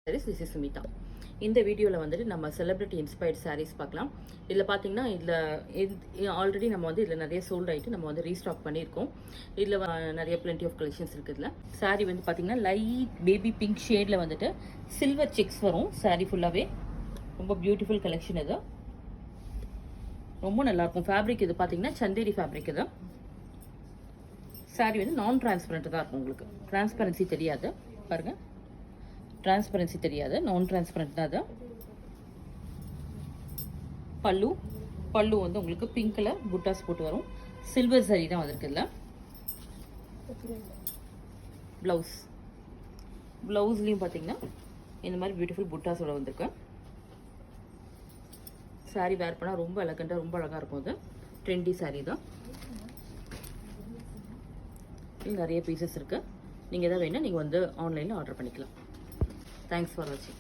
This is Sumita. இந்த வீடியோவில் வந்துட்டு நம்ம செலிபிரிட்டி இன்ஸ்பயர்ட் சாரீஸ் பார்க்கலாம். இதில் பார்த்தீங்கன்னா இதில் ஆல்ரெடி நம்ம வந்து இதில் நிறைய சோல்ட் ஆகிட்டு நம்ம வந்து ரீஸ்டாக் பண்ணியிருக்கோம். இதில் நிறைய பிளென்டி ஆஃப் கலெக்ஷன்ஸ் இருக்குதுல. சாரீ வந்து பார்த்தீங்கன்னா லைட் பேபி பிங்க் ஷேடில் வந்துட்டு சில்வர் செக்ஸ் வரும். சாரீ ஃபுல்லாகவே ரொம்ப பியூட்டிஃபுல் கலெக்ஷன் இது. ரொம்ப நல்லாயிருக்கும். ஃபேப்ரிக் இது பார்த்தீங்கன்னா சந்தேரி ஃபேப்ரிக் இது. சாரீ வந்து நான் டிரான்ஸ்பரண்ட் தான் இருக்கும். உங்களுக்கு டிரான்ஸ்பரன்சி தெரியாது பாருங்கள். டிரான்ஸ்பரன்சி தெரியாது, நான் டிரான்ஸ்பரண்ட் தான் அது. பல்லு வந்து உங்களுக்கு பிங்க் கலர் புட்டாஸ் போட்டு வரும். சில்வர் சரி தான் வந்திருக்குல்ல. ப்ளவுஸ்லேயும் பார்த்தீங்கன்னா இந்த மாதிரி பியூட்டிஃபுல் புட்டாஸோட வந்திருக்கு. சாரீ வேர் பண்ணால் ரொம்ப எலகண்டாக ரொம்ப அழகாக இருக்கும். அது ட்ரெண்டி சாரீ தான். நிறைய பீசஸ் இருக்குது. நீங்கள் எதாவது வேணால் நீங்கள் வந்து ஆன்லைனில் ஆர்டர் பண்ணிக்கலாம். Thanks for watching.